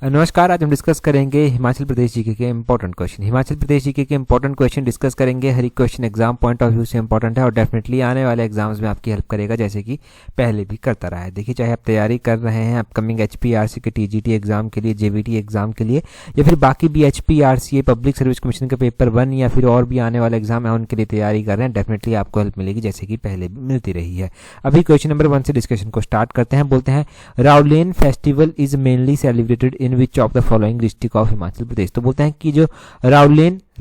नमस्कार। आज हम डिस्कस करेंगे हिमाचल प्रदेश जीके के important question. Himachal Pradesh GK के इंपॉर्टेंट क्वेश्चन डिस्कस करेंगे। हर एक question exam point of view से इंपॉर्टेंट है और डेफिनेटली आने वाले एग्जाम्स में आपकी हेल्प करेगा, जैसे कि पहले भी करता रहा है। देखिए, चाहे आप तैयारी कर रहे हैं अपकमिंग HPRC के TGT एग्जाम के लिए, JBT एग्जाम के लिए, या फिर बाकी भी HPRC पब्लिक सर्विस कमीशन के पेपर 1 या फिर और भी आने वाले एग्जाम है उनके लिए तैयारी कर रहे हैं, डेफिनेटली आपको हेल्प मिलेगी, जैसे कि पहले भी मिलती रही है। अभी क्वेश्चन नंबर 1 से डिस्कशन को स्टार्ट करते हैं। बोलते हैं Raulane festival is mainly celebrated in which of the following district of Himachal Pradesh. तो बोलते हैं कि जो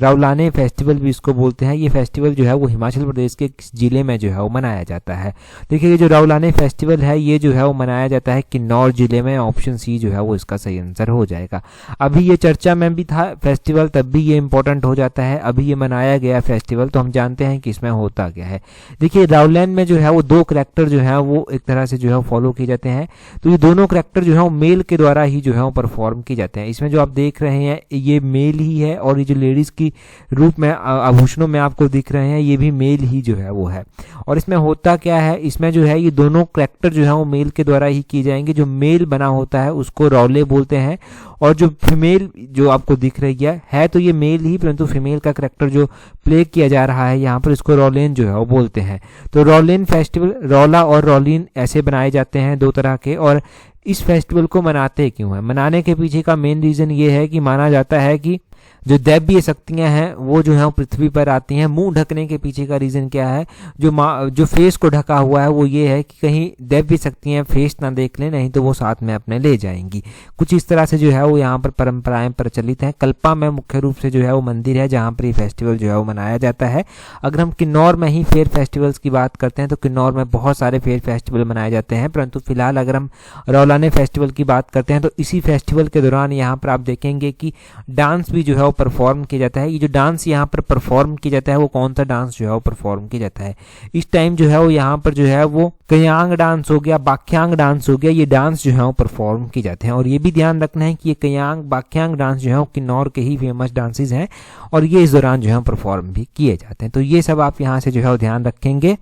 राउलाने फेस्टिवल भी इसको बोलते हैं, ये फेस्टिवल जो है वो हिमाचल प्रदेश के किस जिले में जो है वो मनाया जाता है। देखिए, जो राउलाने फेस्टिवल है ये जो है वो मनाया जाता है किन्नौर जिले में। ऑप्शन सी जो है वो इसका सही आंसर हो जाएगा। अभी ये चर्चा में भी था फेस्टिवल, तब भी ये इंपॉर्टेंट हो जाता है। अभी ये मनाया गया फेस्टिवल, तो हम जानते हैं कि इसमें होता क्या है। देखिए, राउलैन में जो है वो 2 करैक्टर जो है वो एक तरह से जो है फॉलो किए जाते हैं। तो ये दोनों करैक्टर जो है वो मेल के द्वारा ही जो है वो परफॉर्म किए जाते हैं। इसमें जो आप देख रहे हैं ये मेल ही है, और ये जो लेडीज की रूप में आभूषणों में आपको दिख रहे हैं ये भी मेल ही जो है वो है। और इसमें होता क्या है, इसमें जो है ये दोनों करैक्टर जो है वो मेल के द्वारा ही किए जाएंगे। जो मेल बना होता है उसको रौले बोलते हैं, और जो फीमेल जो आपको दिख रही है तो ये मेल ही, परंतु फीमेल का करैक्टर जो प्ले किया जा रहा है यहाँ पर, इसको रौलेन जो है वो बोलते हैं। तो रौलेन फेस्टिवल, रौला और रौलीन ऐसे बनाए जाते हैं 2 तरह के। और इस फेस्टिवल को मनाते क्यों है? मनाने के पीछे का मेन रीजन ये है कि माना जाता है कि जो दैवीय शक्तियां हैं वो जो है पृथ्वी पर आती हैं। मुंह ढकने के पीछे का रीजन क्या है? जो फेस को ढका हुआ है वो ये है कि कहीं दैवीय शक्तियां फेस ना देख लें, नहीं तो वो साथ में अपने ले जाएंगी। कुछ इस तरह से जो है वो यहाँ पर परंपराएं प्रचलित हैं। कल्पा में मुख्य रूप से जो है वो मंदिर है जहाँ पर ये फेस्टिवल जो है वो मनाया जाता है। अगर हम किन्नौर में ही फेयर फेस्टिवल्स की बात करते हैं तो किन्नौर में बहुत सारे फेयर फेस्टिवल मनाए जाते हैं, परंतु फिलहाल अगर हम रौलाने फेस्टिवल की बात करते हैं तो इसी फेस्टिवल के दौरान यहाँ पर आप देखेंगे कि डांस भी जो है परफॉर्म किया जाता है। ये जो डांस यहाँ पर परफॉर्म किया जाता है वो कौन सा डांस जो है वो परफॉर्म किया जाता है? इस टाइम जो है वो यहाँ पर जो है वो कयांग डांस हो गया, बाख्यांग डांस हो गया, ये डांस जो है वो परफॉर्म किए जाते हैं। और ये भी ध्यान रखना है कि ये कयांग बाख्यांग डांस जो है वो किन्नौर के ही फेमस डांसेस हैं, और ये इस दौरान जो है परफॉर्म भी किए जाते हैं। तो ये सब आप यहाँ से जो है वो ध्यान रखेंगे।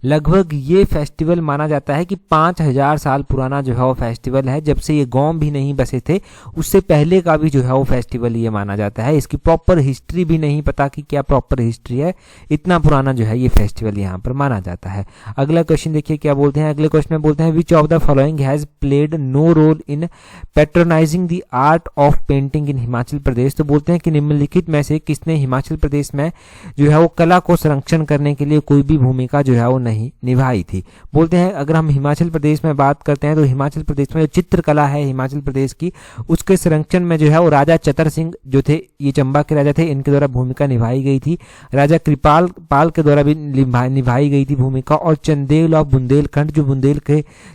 लगभग ये फेस्टिवल माना जाता है कि 5000 साल पुराना जो है वो फेस्टिवल है। जब से ये गांव भी नहीं बसे थे उससे पहले का भी जो है वो फेस्टिवल ये माना जाता है। इसकी प्रॉपर हिस्ट्री भी नहीं पता कि क्या प्रॉपर हिस्ट्री है, इतना पुराना जो है ये फेस्टिवल यहाँ पर माना जाता है। अगला क्वेश्चन देखिए क्या बोलते हैं। अगले क्वेश्चन में बोलते हैं which of the following has played no role in patronising the art of painting in Himachal Pradesh. तो बोलते हैं कि निम्नलिखित में से किसने हिमाचल प्रदेश में जो है वो कला को संरक्षण करने के लिए कोई भी भूमिका जो है वो नहीं निभाई थी। बोलते हैं अगर हम हिमाचल प्रदेश में बात करते हैं तो हिमाचल प्रदेश में जो चित्रकला है हिमाचल प्रदेश की, उसके संरक्षण में जो है वो राजा चतर सिंह जो थे, ये चंबा के राजा थे, इनके द्वारा भूमिका निभाई गई थी। राजा कृपाल पाल के द्वारा भी निभाई गई थी भूमिका। और चंदेल ऑफ बुंदेलखंड, जो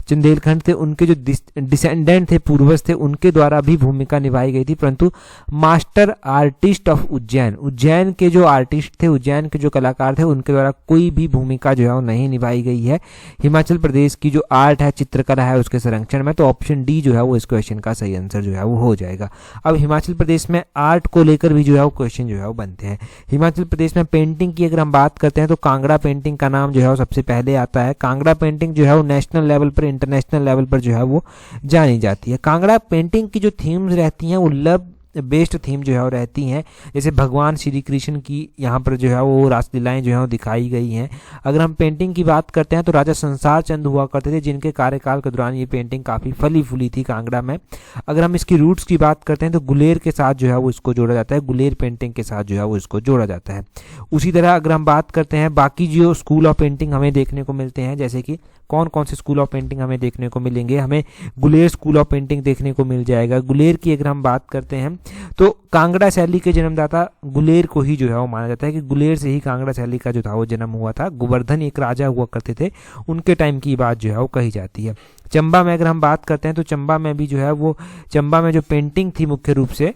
चंदेलखंड थे उनके जो डिसेंडेंट थे, पूर्वज थे, उनके द्वारा भी भूमिका निभाई गई थी। परंतु मास्टर आर्टिस्ट ऑफ उज्जैन के जो आर्टिस्ट थे, उज्जैन के जो कलाकार थे, उनके द्वारा कोई भी भूमिका जो है वो नहीं निभाई गई है हिमाचल प्रदेश की जो आर्ट है, चित्रकला है, उसके संरक्षण में। तो ऑप्शन डी जो है वो इस क्वेश्चन का सही आंसर जो है वो हो जाएगा। अब हिमाचल प्रदेश में आर्ट को लेकर भी जो है वो क्वेश्चन जो है वो बनते हैं। हिमाचल प्रदेश में पेंटिंग की अगर हम बात करते हैं तो कांगड़ा पेंटिंग का नाम जो है वो सबसे पहले आता है। कांगड़ा पेंटिंग जो है वो नेशनल लेवल पर, इंटरनेशनल लेवल पर जो है वो जानी जाती है। कांगड़ा पेंटिंग की जो थीम्स रहती हैं वो लव बेस्ड थीम जो है वो रहती हैं। जैसे भगवान श्री कृष्ण की यहाँ पर जो है वो रासलीलाएं जो है वो दिखाई गई हैं। अगर हम पेंटिंग की बात करते हैं तो राजा संसार चंद हुआ करते थे, जिनके कार्यकाल के दौरान ये पेंटिंग काफ़ी फली फूली थी कांगड़ा में। अगर हम इसकी रूट्स की बात करते हैं तो गुलेर के साथ जो है वो इसको जोड़ा जाता है, गुलेर पेंटिंग के साथ जो है वो इसको जोड़ा जाता है। उसी तरह अगर हम बात करते हैं बाकी जो स्कूल ऑफ पेंटिंग हमें देखने को मिलते हैं, जैसे कि कौन कौन से स्कूल ऑफ पेंटिंग हमें देखने को मिलेंगे, हमें गुलेर स्कूल ऑफ पेंटिंग देखने को मिल जाएगा। गुलेर की अगर हम बात करते हैं तो कांगड़ा शैली के जन्मदाता गुलेर को ही जो है वो माना जाता है कि गुलेर से ही कांगड़ा शैली का जो था वो जन्म हुआ था। गोवर्धन एक राजा हुआ करते थे, उनके टाइम की बात जो है वो कही जाती है। चंबा में अगर हम बात करते हैं तो चंबा में भी जो है वो, चंबा में जो पेंटिंग थी मुख्य रूप से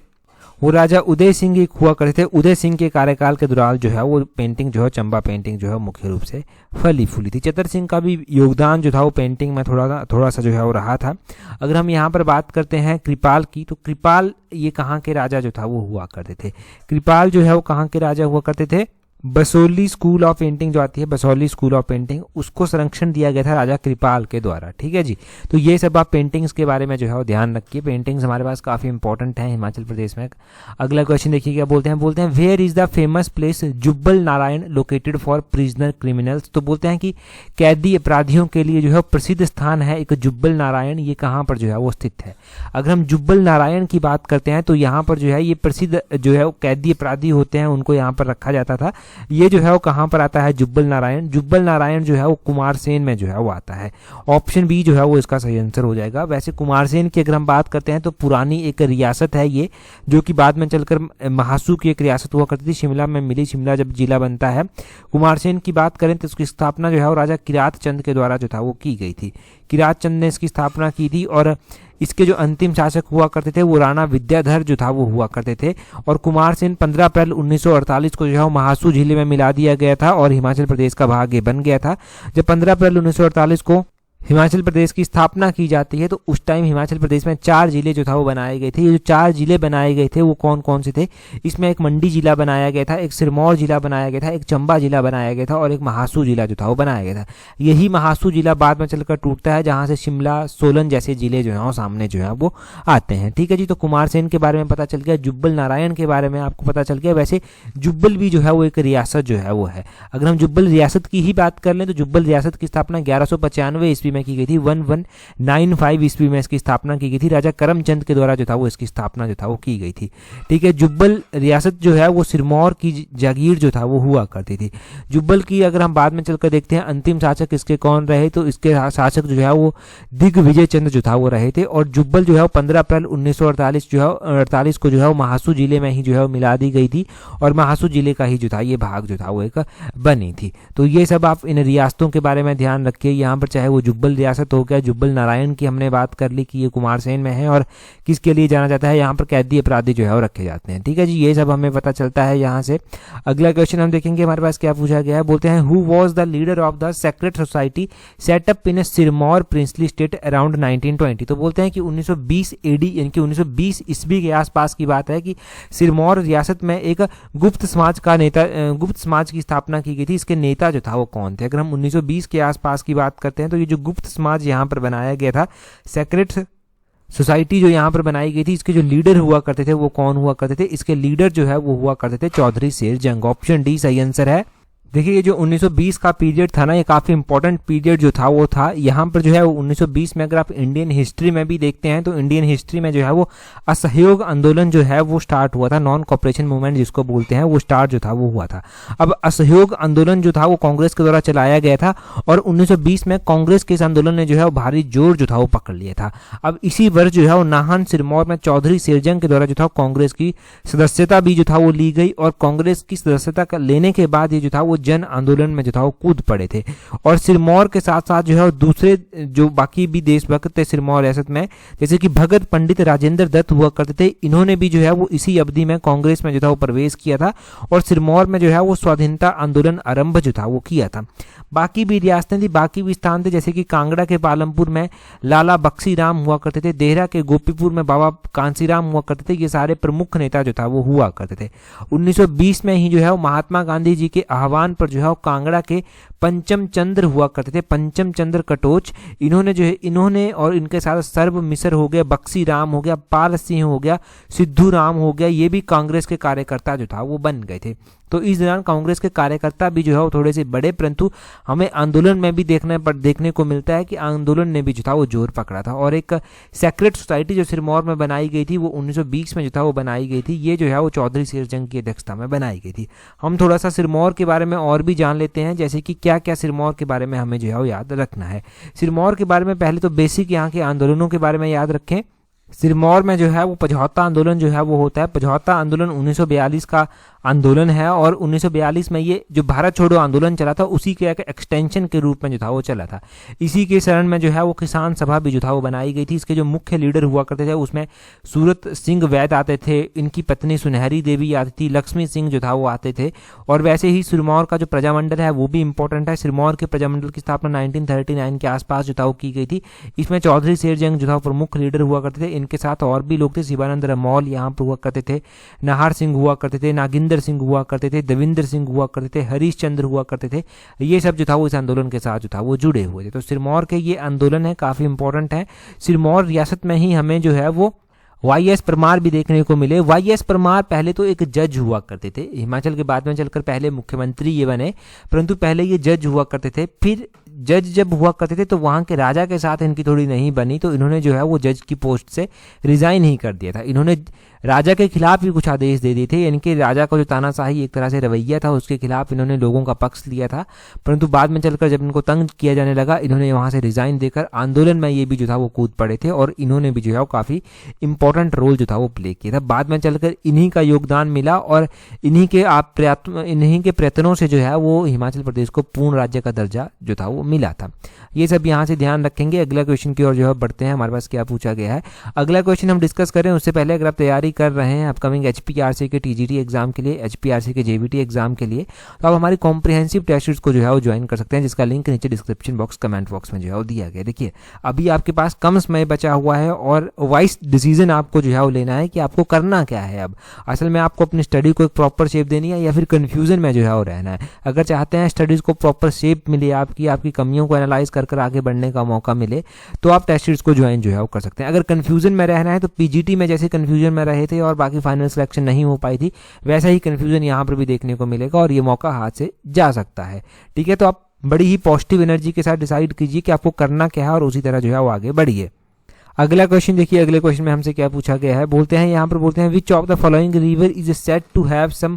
वो राजा उदय सिंह एक हुआ करते थे। उदय सिंह के कार्यकाल के दौरान जो है वो पेंटिंग जो है, चंबा पेंटिंग जो है मुख्य रूप से फली फूली थी। चतर सिंह का भी योगदान जो था वो पेंटिंग में थोड़ा सा जो है वो रहा था। अगर हम यहाँ पर बात करते हैं कृपाल की, तो कृपाल ये कहाँ के राजा जो था वो हुआ करते थे? कृपाल जो है वो कहाँ के राजा हुआ करते थे? बसोली स्कूल ऑफ पेंटिंग जो आती है, बसोली स्कूल ऑफ पेंटिंग, उसको संरक्षण दिया गया था राजा कृपाल के द्वारा। ठीक है जी। तो ये सब आप पेंटिंग्स के बारे में जो है वो ध्यान रखिए, पेंटिंग्स हमारे पास काफ़ी इंपॉर्टेंट है हिमाचल प्रदेश में। अगला क्वेश्चन देखिए क्या बोलते हैं where is the famous place Jubbal Narayan located for prisoner criminals. तो बोलते हैं कि कैदी अपराधियों के लिए जो है प्रसिद्ध स्थान है एक जुब्बल नारायण, ये कहाँ पर जो है वो स्थित है। अगर हम जुब्बल नारायण की बात करते हैं तो यहाँ पर जो है ये प्रसिद्ध जो है वो कैदी अपराधी होते हैं, उनको यहाँ पर रखा जाता था। ये जो है वो कहाँ पर आता है, जुब्बल नारायण। जुब्बल नारायण जो है वो कुमारसेन में जो है वो आता है। ऑप्शन बी जो है वो इसका सही आंसर हो जाएगा। वैसे कुमारसेन की अगर हम बात करते हैं तो पुरानी एक रियासत है ये, जो कि बाद में चलकर महासू की एक रियासत हुआ करती थी, शिमला में मिली, शिमला जब जिला बनता है। कुमारसेन की बात करें तो उसकी स्थापना जो है वो राजा किरात चंद के द्वारा जो था वो की गई थी। किरात चंद ने इसकी स्थापना की थी और इसके जो अंतिम शासक हुआ करते थे वो राणा विद्याधर जो था वो हुआ करते थे। और कुमारसेन 15 अप्रैल 1948 को जो है महासू जिले में मिला दिया गया था और हिमाचल प्रदेश का भाग ये बन गया था। जब 15 अप्रैल 1948 को हिमाचल प्रदेश की स्थापना की जाती है तो उस टाइम हिमाचल प्रदेश में 4 जिले जो था वो बनाए गए थे। ये जो 4 जिले बनाए गए थे वो कौन कौन से थे, इसमें एक मंडी जिला बनाया गया था, एक सिरमौर जिला बनाया गया था, एक चंबा जिला बनाया गया था और एक महासू जिला जो था वो बनाया गया था। यही महासू जिला बाद में चलकर टूटता है, जहाँ से शिमला, सोलन जैसे जिले जो हैं सामने जो है वो आते हैं। ठीक है जी। तो कुमारसेन के बारे में पता चल गया, जुब्बल नारायण के बारे में आपको पता चल गया। वैसे जुब्बल भी जो है वो एक रियासत जो है वो है। अगर हम जुब्बल रियासत की ही बात कर लें तो जुब्बल रियासत की स्थापना 1195 ईस्वी में की गई थी। 1195 ईस्वी में इसकी स्थापना की गई थी। राजा करमचंद के द्वारा जो था वो इसकी स्थापना जो था वो की गई थी। ठीक है। जुब्बल रियासत जो है वो सिरमौर की जागीर जो था वो हुआ करती थी। जुब्बल की अगर हम बाद में चलकर देखते हैं अंतिम शासक इसके कौन रहे, तो इसके शासक जो है वो दिग्विजय चंद्र जो था वो रहे थे। और जुब्बल जो है 15 अप्रैल 1948 जो है 48 को जो है वो महासू जिले में ही जो है मिला दी गई थी और महासू जिले का ही जो था ये भाग जो था वो एक बनी थी। तो ये सब आप इन रियासतों के बारे में ध्यान रखिए। यहाँ पर चाहे वो जुब्बल रियासत हो गया, जुब्बल नारायण की हमने बात कर ली कि ये कुमारसेन में है और किसके लिए जाना जाता है, यहाँ पर कैदी अपराधी जो है वो रखे जाते हैं। ठीक है जी। ये सब हमें पता चलता है यहाँ से। अगला क्वेश्चन हम देखेंगे हमारे पास क्या पूछा गया है। बोलते हैं who was the leader of the secret society set up in Sirmaur princely state around 1920। तो बोलते हैं कि 1920 एडी यानी कि 1920 ईस्वी के आसपास की बात है कि सिरमौर रियासत में एक गुप्त समाज का नेता, गुप्त समाज की स्थापना की गई थी। इसके नेता जो था वो कौन थे। अगर हम 1920 के आसपास की बात करते हैं तो ये जो गुप्त समाज यहाँ पर बनाया गया था, सेक्रेट सोसाइटी जो यहाँ पर बनाई गई थी, इसके जो लीडर हुआ करते थे वो कौन हुआ करते थे। इसके लीडर जो है वो हुआ करते थे चौधरी शेर जंग। ऑप्शन डी सही आंसर है। देखिए ये जो 1920 का पीरियड था ना, ये काफ़ी इंपॉर्टेंट पीरियड जो था वो था। यहाँ पर जो है वो 1920 में अगर आप इंडियन हिस्ट्री में भी देखते हैं तो इंडियन हिस्ट्री में जो है वो असहयोग आंदोलन जो है वो स्टार्ट हुआ था। नॉन कॉपरेशन मूवमेंट जिसको बोलते हैं वो स्टार्ट जो था वो हुआ था। अब असहयोग आंदोलन जो था वो कांग्रेस के द्वारा चलाया गया था और 1920 में कांग्रेस के इस आंदोलन ने जो है वो भारी जोर जो था वो पकड़ लिया था। अब इसी वर्ष जो है वो नाहन सिरमौर में चौधरी शेरजंग के द्वारा जो था कांग्रेस की सदस्यता भी जो था वो ली गई और कांग्रेस की सदस्यता लेने के बाद ये जो था वो जन आंदोलन में जो था वो कूद पड़े थे। और सिरमौर के साथ साथ जो है दूसरे जो बाकी भी देशभक्त थे सिरमौर रियासत में, जैसे कि भगत पंडित राजेंद्र दत्त हुआ करते थे, इन्होंने भी जो है वो इसी अवधि में कांग्रेस में जो था वो प्रवेश किया था और सिरमौर में जो है वो स्वाधीनता आंदोलन आरंभ जो था वो किया था। बाकी भी रियासतें थी, बाकी भी स्थान थे, जैसे कि कांगड़ा के पालमपुर में लाला बख्शी राम हुआ करते थे, देहरा के गोपीपुर में बाबा कांसीराम हुआ करते थे। ये सारे प्रमुख नेता जो था वो हुआ करते थे। 1920 में ही जो है वो महात्मा गांधी जी के आह्वान पर जो है वो कांगड़ा के पंचम चंद्र हुआ करते थे, पंचम चंद्र कटोच, इन्होंने और इनके साथ सर्व मिसर हो गया, बख्शी राम हो गया, पाल सिंह हो गया, सिद्धू राम हो गया, ये भी कांग्रेस के कार्यकर्ता जो था वो बन गए थे। तो इस दौरान कांग्रेस के कार्यकर्ता भी जो है वो थोड़े से बड़े, परंतु हमें आंदोलन में भी देखने को मिलता है कि आंदोलन ने भी जो था वो जोर पकड़ा था। और एक सेक्रेट सोसाइटी जो सिरमौर में बनाई गई थी वो 1920 में जो था वो बनाई गई थी। ये जो है वो चौधरी शेरजंग की अध्यक्षता में बनाई गई थी। हम थोड़ा सा सिरमौर के बारे में और भी जान लेते हैं, जैसे कि क्या क्या सिरमौर के बारे में हमें जो है वो याद रखना है। सिरमौर के बारे में पहले तो बेसिक यहाँ के आंदोलनों के बारे में याद रखें। सिरमौर में जो है वो पझौता आंदोलन जो है वो होता है। पझौता आंदोलन 1942 का आंदोलन है और 1942 में ये जो भारत छोड़ो आंदोलन चला था उसी के एक एक्सटेंशन के रूप में जो था वो चला था। इसी के शरण में जो है वो किसान सभा भी जो था वो बनाई गई थी। इसके जो मुख्य लीडर हुआ करते थे उसमें सूरत सिंह वैद आते थे, इनकी पत्नी सुनहरी देवी आती थी, लक्ष्मी सिंह जो था वो आते थे। और वैसे ही सिरमौर का जो प्रजामंडल है वो भी इंपॉर्टेंट है। सिरमौर के प्रजामंडल की स्थापना 1939 के आसपास जो था वो की गई थी। इसमें चौधरी शेरजंग जो था प्रमुख लीडर हुआ करते थे। इनके साथ और भी लोग थे, शिवानंद रमौल यहाँ पर हुआ करते थे, नाहर सिंह हुआ करते थे, नागिंदर राजेंद्र सिंह हुआ करते थे, देविंदर सिंह हुआ करते थे, हरीश चंद्र हुआ करते थे। ये सब जो था वो इस आंदोलन के साथ जो था वो जुड़े हुए थे। तो सिरमौर के ये आंदोलन है, काफ़ी इंपॉर्टेंट है। सिरमौर रियासत में ही हमें जो है वो वाई.एस. परमार भी देखने को मिले। वाई.एस. परमार पहले तो एक जज हुआ करते थे हिमाचल के, बाद में चलकर पहले मुख्यमंत्री ये बने, परंतु पहले ये जज हुआ करते थे। फिर जज जब हुआ करते थे तो वहाँ के राजा के साथ इनकी थोड़ी नहीं बनी, तो इन्होंने जो है वो जज की पोस्ट से रिज़ाइन ही कर दिया था। इन्होंने राजा के खिलाफ भी कुछ आदेश दे दिए थे, यानी कि राजा का जो तानाशाही एक तरह से रवैया था उसके खिलाफ इन्होंने लोगों का पक्ष लिया था। परंतु बाद में चलकर जब इनको तंग किया जाने लगा, इन्होंने वहाँ से रिज़ाइन देकर आंदोलन में ये भी जो था वो कूद पड़े थे, और इन्होंने भी जो है वो काफ़ी इंपॉर्टेंट रोल जो था वो प्ले किया था। बाद में चलकर इन्हीं का योगदान मिला और इन्हीं के प्रयत्नों से जो है वो हिमाचल प्रदेश को पूर्ण राज्य का दर्जा जो था वो मिला था। ये सब यहाँ से ध्यान रखेंगे। अगला क्वेश्चन की ओर जो है बढ़ते हैं। हमारे पास क्या पूछा गया है, अगला क्वेश्चन हम डिस्कस करें उससे पहले अगर आप तैयारी कर रहे हैं अपकमिंग HPRC के TGT एग्जाम के लिए, HPRC के JBT एग्जाम के लिए, तो आप हमारी कॉम्प्रिहेंसिव टेस्ट सीरीज को जो है वो ज्वाइन कर सकते हैं, जिसका लिंक नीचे डिस्क्रिप्शन बॉक्स कमेंट बॉक्स में जो है वो दिया गया। देखिए अभी आपके पास कम समय बचा हुआ है और वाइज डिसीजन आपको जो है वो लेना है कि आपको करना क्या है। अब असल में आपको अपनी स्टडी को एक प्रॉपर शेप देनी है या फिर कन्फ्यूजन में जो है वो रहना है। अगर चाहते हैं स्टडीज़ को प्रॉपर शेप मिले, आपकी कमियों को एनालाइज कर आगे बढ़ने का मौका मिले, तो आप टेस्ट सीरीज को ज्वाइन जो है वो कर सकते हैं। अगर कन्फ्यूजन में रहना है तो PGT में जैसे कन्फ्यूजन में रहे थे और बाकी फाइनल सिलेक्शन नहीं हो पाई थी, वैसा ही कन्फ्यूजन यहाँ पर भी देखने को मिलेगा और ये मौका हाथ से जा सकता है। ठीक है, तो आप बड़ी ही पॉजिटिव एनर्जी के साथ डिसाइड कीजिए कि आपको करना क्या है और उसी तरह जो है वो आगे बढ़िए। अगला क्वेश्चन देखिए, अगले क्वेश्चन में हमसे क्या पूछा गया है, बोलते हैं यहाँ पर बोलते हैं which of the following river is said to have some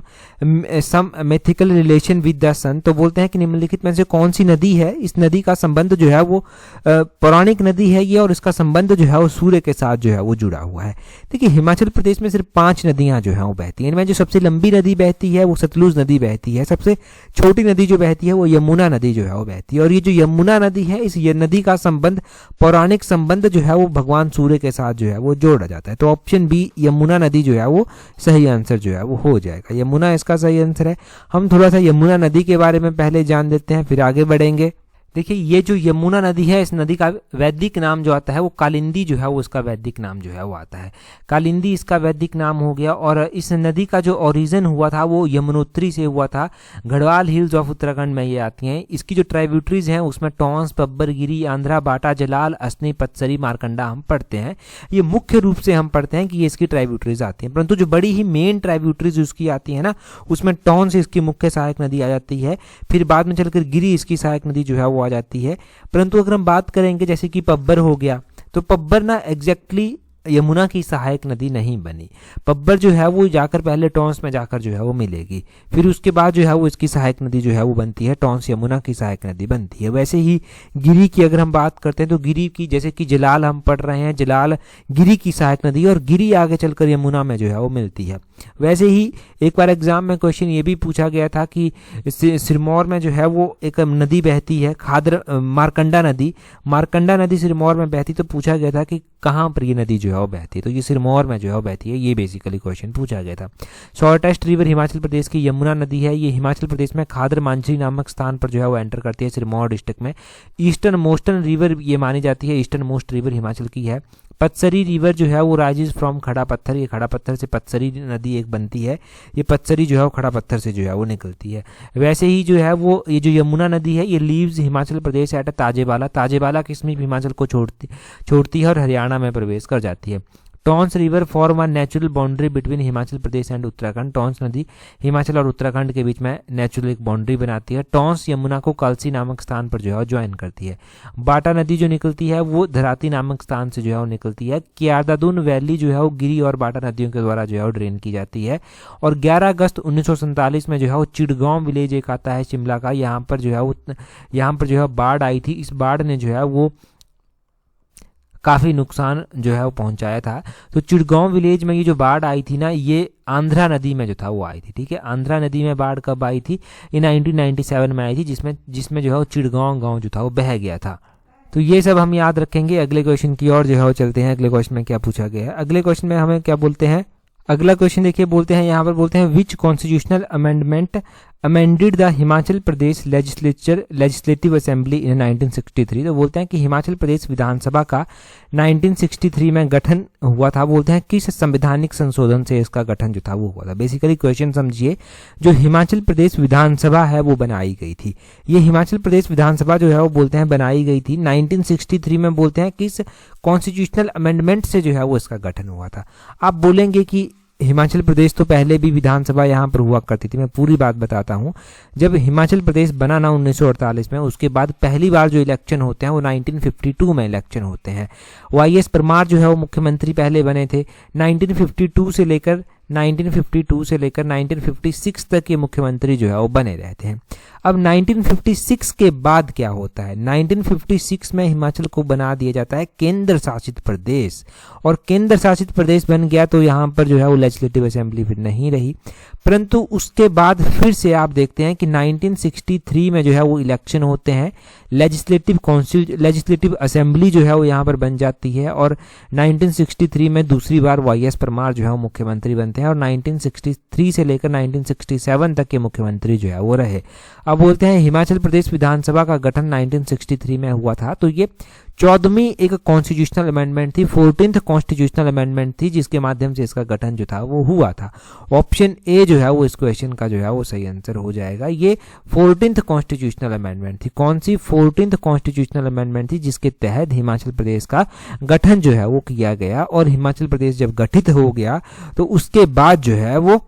mythical relation with the sun. तो बोलते हैं कि निम्नलिखित में से कौन सी नदी है, इस नदी का संबंध जो है वो पौराणिक नदी है ये, और इसका संबंध जो है वो सूर्य के साथ जो है वो जुड़ा हुआ है। देखिए हिमाचल प्रदेश में सिर्फ 5 नदियां जो है वो बहती हैं। इनमें जो सबसे लंबी नदी बहती है वो सतलुज नदी बहती है, सबसे छोटी नदी जो बहती है वो यमुना नदी जो है वो बहती है। और ये जो यमुना नदी है, इस नदी का संबंध, पौराणिक संबंध जो है वो भगवान सूर्य के साथ जो है वो जोड़ा जाता है। तो ऑप्शन बी यमुना नदी जो है वो सही आंसर जो है वो हो जाएगा। यमुना इसका सही आंसर है। हम थोड़ा सा यमुना नदी के बारे में पहले जान लेते हैं, फिर आगे बढ़ेंगे। देखिए ये जो यमुना नदी है, इस नदी का वैदिक नाम जो आता है वो कालिंदी जो है वो इसका वैदिक नाम जो है वो आता है। कालिंदी इसका वैदिक नाम हो गया। और इस नदी का जो ओरिजिन हुआ था वो यमुनोत्री से हुआ था। गढ़वाल हिल्स ऑफ उत्तराखंड में ये आती हैं। इसकी जो ट्राइब्यूटरीज हैं उसमें टॉन्स, पब्बर, गिरी, आंध्रा, बाटा, जलाल, असनी, पत्सरी, मारकंडा हम पढ़ते हैं। ये मुख्य रूप से हम पढ़ते हैं कि ये इसकी ट्राइब्यूटरीज आती हैं, परंतु जो बड़ी ही मेन ट्राइब्यूटरीज उसकी आती है ना, उसमें टॉन्स इसकी मुख्य सहायक नदी आ जाती है। फिर बाद में चलकर गिरी इसकी सहायक नदी जो है वो जाती है। परंतु अगर हम बात करेंगे जैसे कि पब्बर हो गया, तो पब्बर ना एग्जैक्टली यमुना की सहायक नदी नहीं बनी। पब्बर जो है वो जाकर पहले टॉन्स में जाकर जो है वो मिलेगी, फिर उसके बाद जो है वो इसकी सहायक नदी जो है वो बनती है, टॉन्स यमुना की सहायक नदी बनती है। वैसे ही गिरी की अगर हम बात करते हैं तो गिरी की, जैसे कि जलाल हम पढ़ रहे हैं, जलाल गिरी की सहायक नदी, और गिरी आगे चलकर यमुना में जो है वो मिलती है। वैसे ही एक बार एग्जाम में क्वेश्चन ये भी पूछा गया था कि सिरमौर में जो है वो एक नदी बहती है, मारकंडा नदी। मारकंडा नदी सिरमौर में बहती, तो पूछा गया था कि कहाँ पर ये नदी जो है वो बहती है, तो ये सिरमौर में जो है वो बहती है। ये बेसिकली क्वेश्चन पूछा गया था। शॉर्टेस्ट रिवर हिमाचल प्रदेश की यमुना नदी है। ये हिमाचल प्रदेश में खादर मांझी नामक स्थान पर जो है वो एंटर करती है, सिरमौर डिस्ट्रिक्ट में। ईस्टर्न मोस्टर्न रिवर ये मानी जाती है, ईस्टर्न मोस्ट रिवर हिमाचल की है। पत्सरी रिवर जो है वो राइजेस फ्रॉम खड़ा पत्थर। ये खड़ा पत्थर से पत्सरी नदी एक बनती है। ये पत्सरी जो है वो खड़ा पत्थर से जो है वो निकलती है। वैसे ही जो है वो ये जो यमुना नदी है ये लीव्स हिमाचल प्रदेश एट ताजेबाला। ताजेबाला की समीप हिमाचल को छोड़ती है और हरियाणा में प्रवेश कर जाती है। Tons river form a natural boundary between Himachal Pradesh and Uttarakhand. Tons नदी हिमाचल और उत्तराखंड के बीच में नेचुरल एक बाउंड्री बनाती है। टॉन्स यमुना को कलसी नामक स्थान पर जो है ज्वाइन करती है। बाटा नदी जो निकलती है वो धराती नामक स्थान से जो है वो निकलती है। कियारदादुन वैली जो है वो गिरी और बाटा नदियों के द्वारा जो है वो ड्रेन की जाती है। और 11 अगस्त 1947 में जो है वो चिड़गांव विलेज एक आता है शिमला का, यहाँ पर जो है बाढ़ आई थी। इस बाढ़ ने जो है वो काफ़ी नुकसान जो है वो पहुंचाया था। तो चिड़गांव विलेज में ये जो बाढ़ आई थी ना, ये आंध्रा नदी में जो था वो आई थी। ठीक है, आंध्रा नदी में बाढ़ कब आई थी? ये 1997 में आई थी, जिसमें जो है वो चिड़गांव गांव जो था वो बह गया था। तो ये सब हम याद रखेंगे। अगले क्वेश्चन की ओर जो है वो चलते हैं। अगले क्वेश्चन में क्या पूछा गया है? अगले क्वेश्चन में हमें क्या बोलते हैं? अगला क्वेश्चन देखिए, बोलते हैं यहाँ पर बोलते हैं which constitutional amendment amended the Himachal Pradesh legislative assembly in 1963। तो बोलते हैं कि हिमाचल प्रदेश विधानसभा का 1963 में गठन हुआ था। बोलते हैं किस संवैधानिक संशोधन से इसका गठन जो था वो हुआ था। बेसिकली क्वेश्चन समझिए, जो हिमाचल प्रदेश विधानसभा है वो बनाई गई थी। ये हिमाचल प्रदेश विधानसभा जो है वो बोलते हैं बनाई गई थी 1963 में। बोलते हैं किस कॉन्स्टिट्यूशनल अमेंडमेंट से जो है वो इसका गठन हुआ था। आप बोलेंगे कि हिमाचल प्रदेश तो पहले भी विधानसभा यहाँ पर हुआ करती थी। मैं पूरी बात बताता हूँ। जब हिमाचल प्रदेश बना ना 1948 में, उसके बाद पहली बार जो इलेक्शन होते हैं वो 1952 में इलेक्शन होते हैं। वाईएस परमार जो है वो मुख्यमंत्री पहले बने थे। 1952 से लेकर 1956 तक ये मुख्यमंत्री जो है वो बने रहते हैं। अब 1956 के बाद क्या होता है, 1956 में हिमाचल को बना दिया जाता है केंद्र शासित प्रदेश, और केंद्र शासित प्रदेश बन गया तो यहाँ पर जो है वो लेजिस्लेटिव असेंबली फिर नहीं रही। परंतु उसके बाद फिर से आप देखते हैं कि 1963 में जो है वो इलेक्शन होते हैं, लेजिस्लेटिव असेंबली जो है वो यहाँ पर बन जाती है, और 1963 में दूसरी बार वाईएस परमार जो है वो मुख्यमंत्री बनते हैं, और 1963 से लेकर 1967 तक के मुख्यमंत्री जो है वो रहे। अब बोलते हैं हिमाचल प्रदेश विधानसभा का गठन 1963 में हुआ था। तो ये 14वीं एक कॉन्स्टिट्यूशनल अमेंडमेंट थी, 14th कॉन्स्टिट्यूशनल अमेंडमेंट थी, जिसके माध्यम से इसका गठन जो था वो हुआ था। ऑप्शन ए जो है वो इस क्वेश्चन का जो है वो सही आंसर हो जाएगा। ये 14th कॉन्स्टिट्यूशनल अमेंडमेंट थी। कौन सी 14th कॉन्स्टिट्यूशनल अमेंडमेंट थी, जिसके तहत हिमाचल प्रदेश का गठन जो है वो किया गया। और हिमाचल प्रदेश जब गठित हो गया तो उसके बाद जो है वो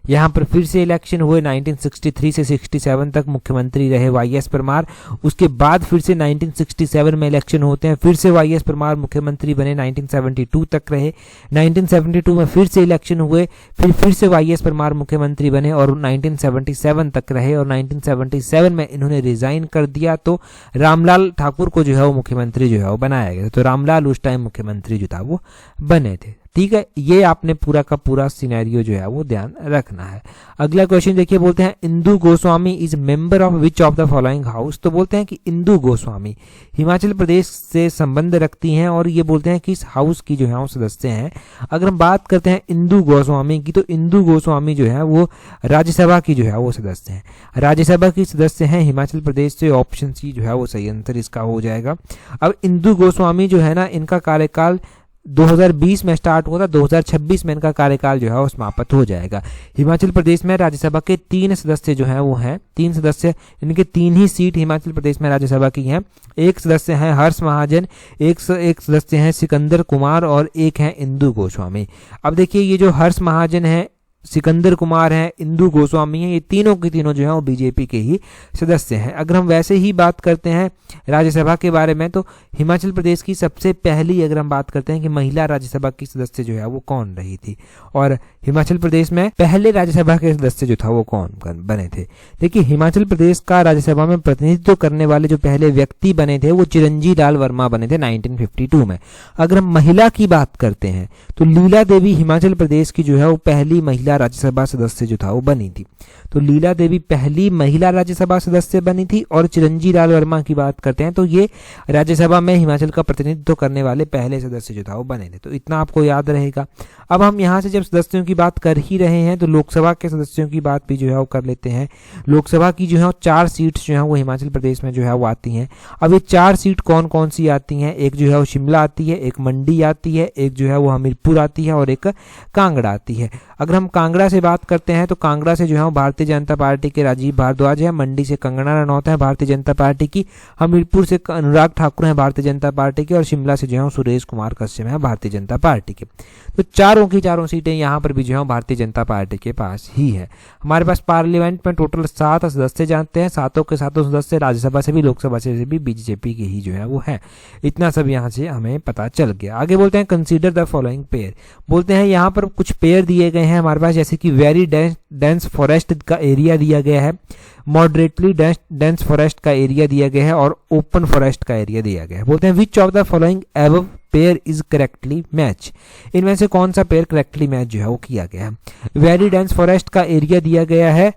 यहाँ पर फिर से इलेक्शन हुए। 1963 से 67 तक मुख्यमंत्री रहे वाईएस परमार। उसके बाद फिर से 1967 में इलेक्शन होते हैं, फिर से वाईएस परमार मुख्यमंत्री बने, 1972 तक रहे। 1972 में फिर से इलेक्शन हुए, फिर से वाईएस परमार मुख्यमंत्री बने और 1977 तक रहे, और 1977 में इन्होंने रिजाइन कर दिया तो रामलाल ठाकुर को जो है वो मुख्यमंत्री जो है वो बनाया गया। तो रामलाल उस टाइम मुख्यमंत्री जो था वो बने थे। ठीक है, ये आपने पूरा का पूरा सिनेरियो जो है वो ध्यान रखना है। अगला क्वेश्चन देखिए, बोलते हैं Indu Goswami is member of which of the following house. तो बोलते हैं कि इंदु गोस्वामी हिमाचल प्रदेश से संबंध रखती हैं, और ये बोलते हैं कि इस हाउस की जो है वो सदस्य हैं। अगर हम बात करते हैं इंदु गोस्वामी की, तो इंदु गोस्वामी जो है वो राज्यसभा की जो है वो सदस्य हैं। राज्यसभा की सदस्य हैं हिमाचल प्रदेश से। ऑप्शन सी जो है वो सही आंसर इसका हो जाएगा। अब इंदु गोस्वामी जो है ना, इनका कार्यकाल 2020 में स्टार्ट हुआ था, 2026 में इनका कार्यकाल जो है वो समाप्त हो जाएगा। हिमाचल प्रदेश में राज्यसभा के 3 सदस्य जो हैं वो हैं, 3 सदस्य, इनके 3 ही सीट हिमाचल प्रदेश में राज्यसभा की हैं। एक सदस्य हैं हर्ष महाजन, एक सदस्य हैं सिकंदर कुमार, और एक हैं इंदु गोस्वामी। अब देखिए, ये जो हर्ष महाजन है, सिकंदर कुमार हैं, इंदु गोस्वामी हैं, ये तीनों के तीनों जो हैं वो बीजेपी के ही सदस्य हैं। अगर हम वैसे ही बात करते हैं राज्यसभा के बारे में, तो हिमाचल प्रदेश की सबसे पहली अगर हम बात करते हैं कि महिला राज्यसभा की सदस्य जो है वो कौन रही थी, और हिमाचल प्रदेश में पहले राज्यसभा के सदस्य जो था वो कौन बने थे। देखिए, हिमाचल प्रदेश का राज्यसभा में प्रतिनिधित्व करने वाले जो पहले व्यक्ति बने थे वो चिरंजी लाल वर्मा बने थे 1952 में। अगर हम महिला की बात करते हैं तो लीला देवी हिमाचल प्रदेश की जो है वो पहली महिला राज्यसभा सदस्य जो था वो बनी थी। तो लीला देवी पहली महिला राज्यसभा सदस्य बनी थी। और चिरंजी लाल वर्मा की बात करते हैं तो ये राज्यसभा में हिमाचल का प्रतिनिधित्व करने वाले पहले सदस्य जो था वो बने थे। तो इतना आपको याद रहेगा। अब हम यहाँ से जब सदस्यों की बात कर ही रहे हैं तो लोकसभा के सदस्यों की बात भी जो है वो कर लेते हैं। लोकसभा की जो है 4 सीट्स जो है वो हिमाचल प्रदेश में जो है वो आती हैं। अब ये 4 सीट कौन कौन सी आती हैं, एक जो है वो शिमला आती है, एक मंडी आती है, एक जो है वो हमीरपुर आती है, और एक कांगड़ा आती है। अगर हम कांगड़ा से बात करते हैं तो कांगड़ा से जो है भारतीय जनता पार्टी के राजीव भारद्वाज है, मंडी से कंगना रनौत है भारतीय जनता पार्टी की, हमीरपुर से अनुराग ठाकुर है भारतीय जनता पार्टी के, और शिमला से जो है सुरेश कुमार कश्यप है भारतीय जनता पार्टी के। तो चारों की चारों सीटें यहाँ पर भी जो है भारतीय जनता पार्टी के पास ही है। हमारे पास पार्लियामेंट में टोटल 7 सदस्य जानते हैं, 7 के 7 सदस्य राज्यसभा से भी लोकसभा से भी बीजेपी के ही जो है वो है। इतना सब यहाँ से हमें पता चल गया। आगे बोलते हैं कंसीडर द फॉलोइंग पेयर। बोलते हैं यहाँ पर कुछ पेयर दिए गए हैं हमारे पास, जैसे कि वेरी डेंस फॉरेस्ट का एरिया दिया गया है, मॉडरेटली डेंस फॉरेस्ट का एरिया दिया गया है, और ओपन फॉरेस्ट का एरिया दिया गया है। बोलते हैं which of the following above pair is correctly match. इनमें से कौन सा पेयर करेक्टली मैच जो है वो किया गया है। वेरी डेंस फॉरेस्ट का एरिया दिया गया है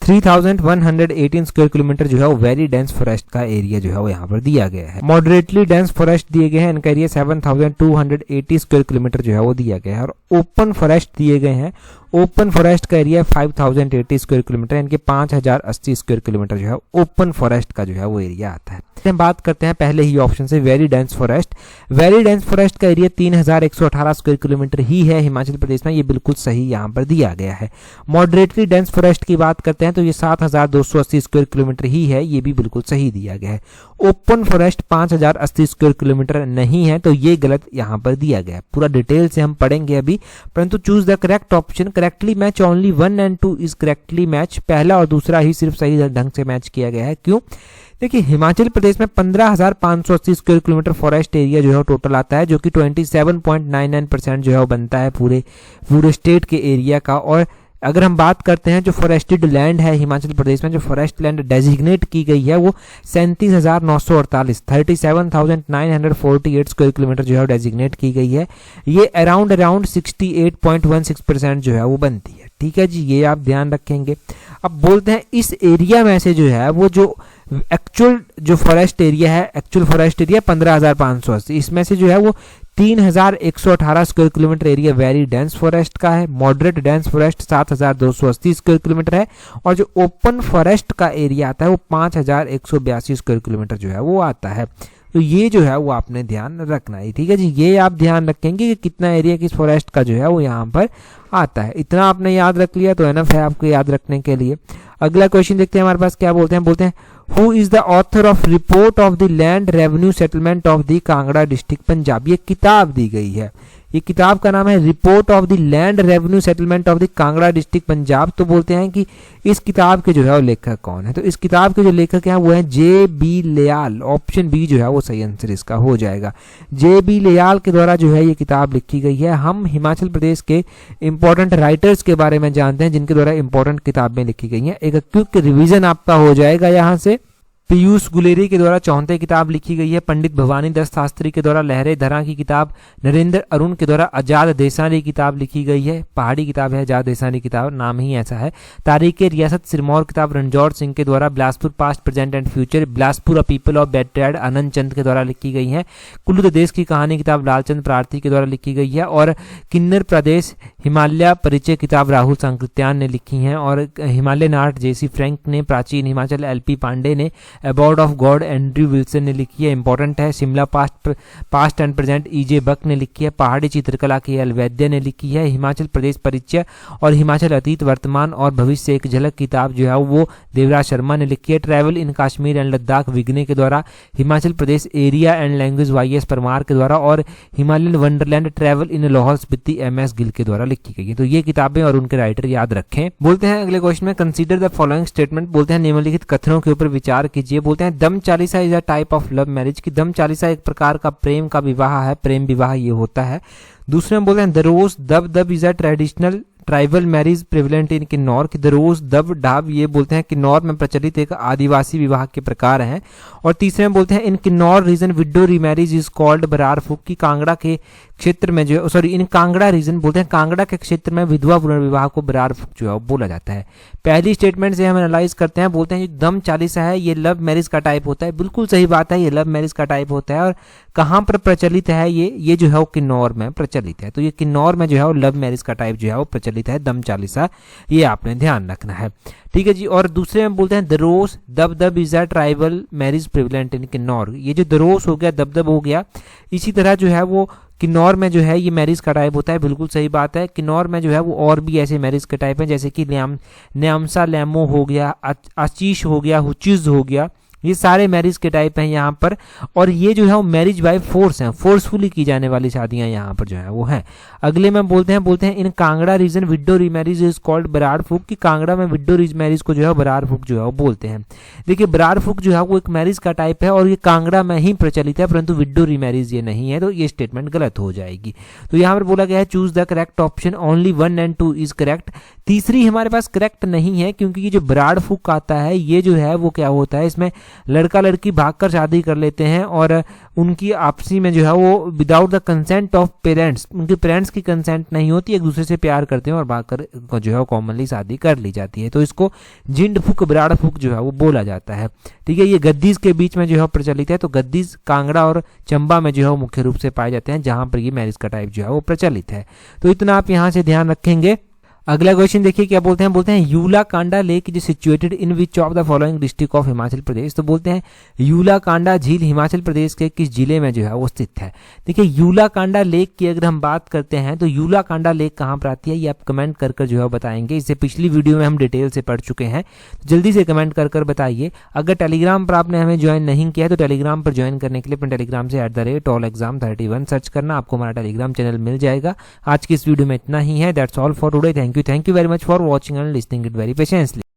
3118 स्क्वायर किलोमीटर जो है वो वेरी डेंस फॉरेस्ट का एरिया जो है वो यहाँ पर दिया गया है। मॉडरेटली डेंस फॉरेस्ट दिए गए हैं, इनका एरिया 7280 स्क्वायर किलोमीटर जो है वो दिया गया है। और ओपन फॉरेस्ट दिए गए हैं, ओपन फॉरेस्ट का एरिया 5080 स्क्वायर किलोमीटर, यानी कि 5080 स्क्वायर किलोमीटर जो है ओपन फॉरेस्ट का जो है वो एरिया आता है। हम बात करते हैं पहले ही ऑप्शन से very dense forest. Very dense forest का एरिया 3118 स्क्वायर किलोमीटर ही है हिमाचल प्रदेश में, ये बिल्कुल सही यहाँ पर दिया गया है। मॉडरेटली डेंस फॉरेस्ट की बात करते हैं तो ये 7280 स्क्वायर किलोमीटर ही है, ये भी बिल्कुल सही दिया गया है। ओपन फॉरेस्ट 5080 स्क्वायर किलोमीटर नहीं है, तो ये गलत यहाँ पर दिया गया है। पूरा डिटेल से हम पढ़ेंगे अभी, परंतु choose the correct option. Correctly match only 1 and 2 is correctly match, पहला और दूसरा ही सिर्फ सही ढंग से मैच किया गया है। क्यों? देखिए हिमाचल प्रदेश में 15,580 स्क्वायर किलोमीटर फॉरेस्ट एरिया जो है टोटल आता है, जो कि 27.99% जो है वो बनता है पूरे स्टेट के एरिया का। और अगर हम बात करते हैं जो फॉरेस्टेड लैंड है हिमाचल प्रदेश में, जो फॉरेस्ट लैंड डेजिग्नेट की गई है वो 37,948 37,948 स्क्वायर किलोमीटर जो है डेजिग्नेट की गई है। ये अराउंड 68.16% जो है वो बनती है। ठीक है जी, ये आप ध्यान रखेंगे। अब बोलते हैं इस एरिया में से जो है वो जो एक्चुअल जो फॉरेस्ट एरिया है, एक्चुअल फॉरेस्ट एरिया 15,580, इसमें से जो है वो 3,118 square kilometre area very dense forest का है। Moderate dense forest 7,280 square kilometre है, और जो ओपन फॉरेस्ट का एरिया आता है वो 5,182 स्क्वायर किलोमीटर जो है वो आता है। तो ये जो है वो आपने ध्यान रखना है। ठीक है जी, ये आप ध्यान रखेंगे कि कितना एरिया किस फॉरेस्ट का जो है वो यहाँ पर आता है। इतना आपने याद रख लिया तो एनफ है आपको याद रखने के लिए। अगला क्वेश्चन देखते हैं हमारे पास क्या बोलते हैं who is the author of report of the land revenue settlement of the Kangra district Punjab. ये किताब दी गई है, ये किताब का नाम है report of the land revenue settlement of the Kangra district Punjab. तो बोलते हैं कि इस किताब के जो है वो लेखक कौन है, तो इस किताब के जो लेखक हैं वो हैं जे.बी. लयाल। ऑप्शन बी जो है वो सही आंसर इसका हो जाएगा। जे.बी. लयाल के द्वारा जो है ये किताब लिखी गई है। हम हिमाचल प्रदेश के इंपॉर्टेंट राइटर्स के बारे में जानते हैं जिनके द्वारा इंपॉर्टेंट किताबें लिखी गई हैं। एक क्विक रिवीजन आपका हो जाएगा यहाँ से। पीयूष गुलेरी के द्वारा चौंते किताब लिखी गई है। पंडित भवानी दत्त शास्त्री के द्वारा लहरे धरा की किताब, नरेंद्र अरुण के द्वारा आजाद देसानी किताब लिखी गई है। पहाड़ी किताब है आजाद देसानी किताब, नाम ही ऐसा है। तारीख रियासत सिरमौर किताब रणजौर सिंह के द्वारा Bilaspur past present and future, Bilaspur a people of bettered Anand Chand के द्वारा लिखी गई है। कुल्लू देश की कहानी किताब लालचंद प्रार्थी के द्वारा लिखी गई है। और किन्नर प्रदेश हिमालय परिचय किताब राहुल सांकृत्यान ने लिखी है। और हिमालय नाट जेसी फ्रैंक ने, प्राचीन हिमाचल एल.पी. पांडे ने, abode of god Andrew Wilson ने लिखी है, इंपॉर्टेंट है। Shimla past and present E J. Buck ने लिखी है। पहाड़ी चित्रकला के एल वैद्य ने लिखी है। हिमाचल प्रदेश परिचय और हिमाचल अतीत वर्तमान और भविष्य एक झलक किताब जो है वो देवराज शर्मा ने लिखी है। Travel in Kashmir and Ladakh Vigne के द्वारा, Himachal Pradesh area and language Y S. Parmar के द्वारा, और Himalayan wonderland travel in Lahaul Spiti M S. Gill के द्वारा लिखी गई है। तो ये किताबें और उनके राइटर याद रखें। बोलते हैं अगले क्वेश्चन में कंसीडर द फॉलोइंग स्टेटमेंट। बोलते हैं निम्नलिखित कथनों के ऊपर विचार कीजिए। बोलते हैं दम Chalisa is a type of love marriage, की दम चालीसा एक प्रकार का प्रेम का विवाह है, प्रेम विवाह ये होता है। दूसरे में बोलते हैं Daros Dab Dab is a traditional tribal marriage prevalent in Kinnaur, की दरोस दब डाब ये बोलते हैं किन्नौर में प्रचलित एक आदिवासी विवाह के प्रकार हैं। और तीसरे में बोलते हैं in Kinnaur region widow remarriage is called Barar Phuk, की कांगड़ा के क्षेत्र में जो है इन कांगड़ा रीजन बोलते हैं कांगड़ा के क्षेत्र में विधवा पुनर्विवाह को बरार फूक जो है बोला जाता है। पहली स्टेटमेंट से हम एनालाइज करते हैं। बोलते हैं जो दम चालीसा है ये लव मैरिज का टाइप होता है, बिल्कुल सही बात है, ये लव मैरिज का टाइप होता है। और कहाँ पर प्रचलित है ये जो है वो किन्नौर में प्रचलित है। तो ये किन्नौर में जो है वो लव मैरिज का टाइप जो है वो प्रचलित है, दम चालीसा, ये आपने ध्यान रखना है। ठीक है जी। और दूसरे में बोलते हैं Daros Dab Dab is a tribal marriage prevalent in Kinnaur, ये जो दरोस हो गया दब दब हो गया, इसी तरह जो है वो किन्नौर में जो है ये मैरिज का टाइप होता है, बिल्कुल सही बात है। किन्नौर में जो है वो और भी ऐसे मैरिज के टाइप हैं, जैसे कि न्यामसा लैमो हो गया, आशीष हो गया, हुचिज हो गया, ये सारे मैरिज के टाइप हैं यहाँ पर। और ये जो है वो मैरिज बाय फोर्स हैं, फोर्सफुली की जाने वाली शादियां यहाँ पर जो है वो हैं। अगले में बोलते हैं in Kangra region widow remarriage is called Barar Phuk, की कांगड़ा में विडो मैरिज को जो है बरार फूक जो है वो बोलते हैं। देखिए बरार फूक जो है वो एक मैरिज का टाइप है और ये कांगड़ा में ही प्रचलित है, परंतु विडो रीमैरिज ये नहीं है, तो ये स्टेटमेंट गलत हो जाएगी। तो यहाँ पर बोला गया है choose the correct option, only 1 and 2 is correct. तीसरी हमारे पास करेक्ट नहीं है, क्योंकि ये जो बराड़ फूक आता है ये जो है वो क्या होता है, इसमें लड़का लड़की भागकर शादी कर लेते हैं और उनकी आपसी में जो है वो without the consent of parents, उनके पेरेंट्स की कंसेंट नहीं होती, एक दूसरे से प्यार करते हैं और भागकर जो है वो कॉमनली शादी कर ली जाती है। तो इसको जिंड फूक बराड़ फूक जो है वो बोला जाता है। ठीक है, ये गद्दीज के बीच में जो है प्रचलित है। तो गद्दीज कांगड़ा और चंबा में जो है वो मुख्य रूप से पाए जाते हैं, जहां पर ये मैरिज का टाइप जो है वो प्रचलित है। तो इतना आप यहाँ से ध्यान रखेंगे। अगला क्वेश्चन देखिए क्या बोलते हैं Yulla Kanda lake is situated in which of the following district of Himachal Pradesh. तो बोलते हैं यूला कांडा झील हिमाचल प्रदेश के किस जिले में जो है वो स्थित है। देखिए यूला कांडा लेक की अगर हम बात करते हैं तो यूला कांडा लेक कहाँ पर आती है ये आप कमेंट कर जो है बताएंगे। इससे पिछली वीडियो में हम डिटेल से पढ़ चुके हैं, तो जल्दी से कमेंट कर बताइए। अगर टेलीग्राम पर आपने हमें ज्वाइन नहीं किया है तो टेलीग्राम पर ज्वाइन करने के लिए अपने टेलीग्राम से @allexam31 सर्च करना, आपको हमारा टेलीग्राम चैनल मिल जाएगा। आज की इस वीडियो में इतना ही है। That's all for today. Thank you very much for watching and listening it very patiently.